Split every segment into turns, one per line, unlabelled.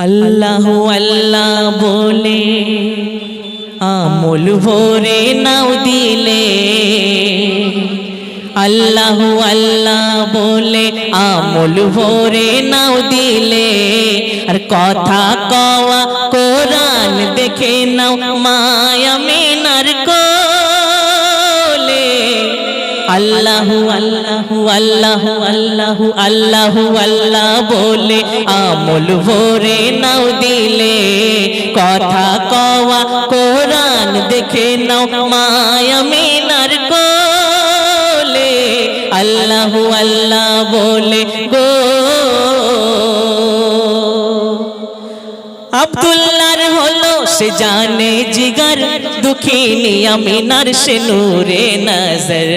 আল্লাহু আল্লাহ বলে আমল ভরে নাও দিলে, আল্লাহু আল্লাহ বলে আমল ভরে নাও দিলে, আর কথা কওয়া কোরআন দেখে নাও মায়া মিনার কোলে। আল্লাহু আল্লাহু আল্লাহু আল্লাহু আল্লাহু আল্লাহ বলে আমল ভরে নাও দিলে, কথা কওয়া কোরআন দেখে নাও মায়া মিনার কোলে। আল্লাহু আল্লাহ বলে গো আব্দুল্লাহর হলো সে জানে জিগার, দুঃখিনী আমিনার সে নূরে নজর।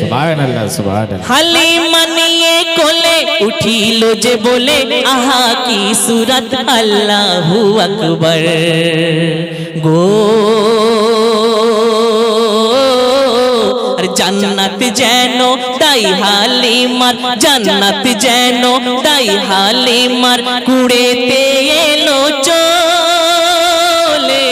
সুবহানাল্লাহ সুবহানাল্লাহ।
হালিমা নিয়ে কোলে উঠিল যে বলে, আহা কি সুরত আল্লাহু আকবার গো। জান্নাত যেন তাই হালিমার, জান্নাত যেন তাই হালিমার কুড়েতে এলো চলে।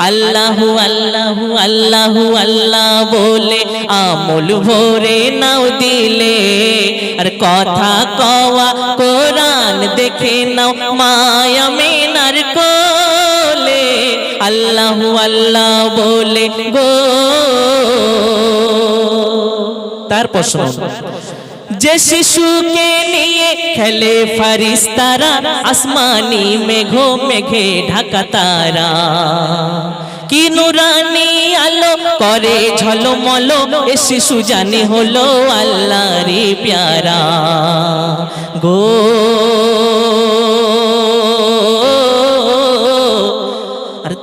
আল্লাহু আল্লাহু আল্লাহু আল্লাহ বলে আমল ভরে নাও দিলে, আর কথা কওয়া কোরআন দেখে নাও মায়া মিনার কোলে। আল্লাহু আল্লাহ বলে গো। তারপর শুনুন, যে শিশুকে নিয়ে খেলে ফারিস্তারা, আসমানি মেঘো মেঘে ঢাকা তারা, কি নুরানি আলো করে ঝলমল, এ শিশু জানে হলো আল্লাহরই প্যারা গো।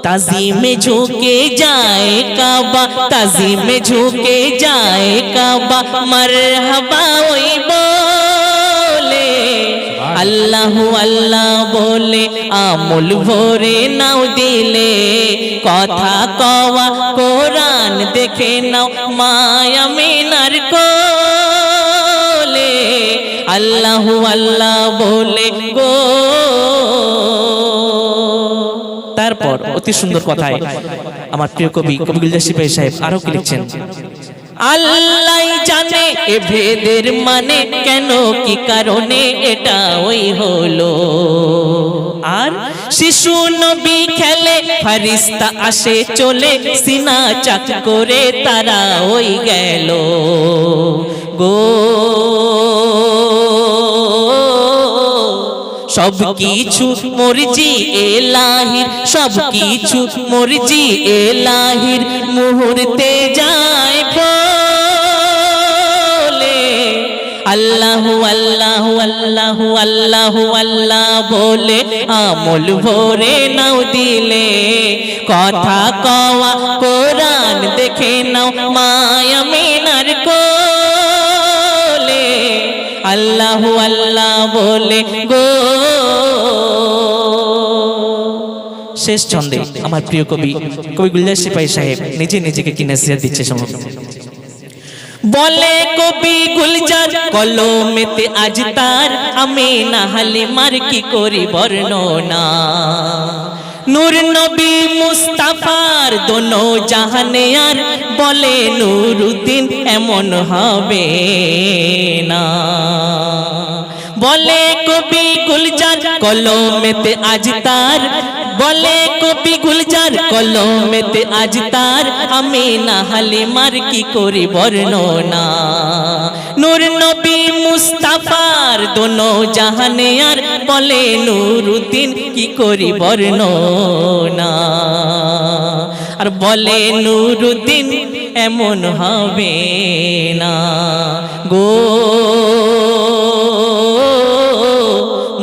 ताज़ीम झुके जाए काबा, ताज़ीम झुके जाए काबा, मरहबा ওই বলে। আল্লাহু আল্লাহ বলে আমল ভরে নাও দিলে, কথা কওয়া কোরআন দেখে নাও মায়া মিনার কোলে। আল্লাহু আল্লাহ বলে গো। তারপর অতি সুন্দর কথায় আমার প্রিয় কবি কবি গুলজার সিপাহী সাহেব আরো কি লিখছেন, আল্লাহ জানে এ ভেদের মানে, কেন কি কারণে এটা ওই হলো। আর শিশু নবী খেলে ফারিস্তা আসে চলে, সিনা চাক করে তারা ওই গেল গো। সব কিছু মর্জি এলাহির, সব কিছু মর্জি এলাহির, মুহূর্তে যায় বলে। আল্লাহু আল্লাহু আল্লাহু আল্লাহু আল্লাহ বলে আমল ভরে নাও দিলে, কথা কওয়া কোরআন দেখে নাও মায়া মিনার কোলে। আল্লাহু আল্লাহ বলে গো। শেষ ছন্দে আমার প্রিয় কবি কবি গুলজার সিপাহী সাহেব নিজে নিজেকে কি নসিহত দিচ্ছে শুনুন। বলে কবি গুলজার কলমেতে আজ তার, আমিনা হালিমার কি করি বর্ণনা। নূর নবী মুস্তাফার দোনো জাহানে আর, বলে নুরুদ্দিন এমন হবে না। বলে কবি গুলজার কলমেতে আজ তার, বলে কবি গুলজার কলমেতে আজ তার, আমিনা হালিমার কি করি বর্ণনা। নূর নবী মুস্তাফার দোনো জাহানে আর, বলে নুরুদ্দিন কি করি বর্ণনা। আর বলে নুরুদ্দিন এমন হবে না গো।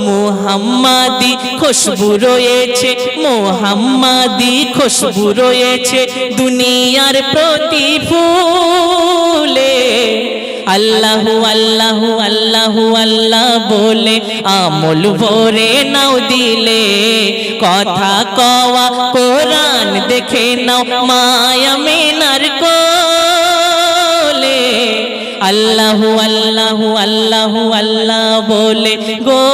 মোহাম্মদি খুশবু রয়েছে, মোহাম্মদি খুশবু রয়েছে দুনিয়ার প্রতি ফুলে। আল্লাহু আল্লাহু আল্লাহু আল্লাহ বলে আমল ভরে নাও দিলে, কথা কওয়া কোরআন দেখে নাও মায়া মিনার কোলে। আল্লাহু আল্লাহু আল্লাহু আল্লাহ বলে গো।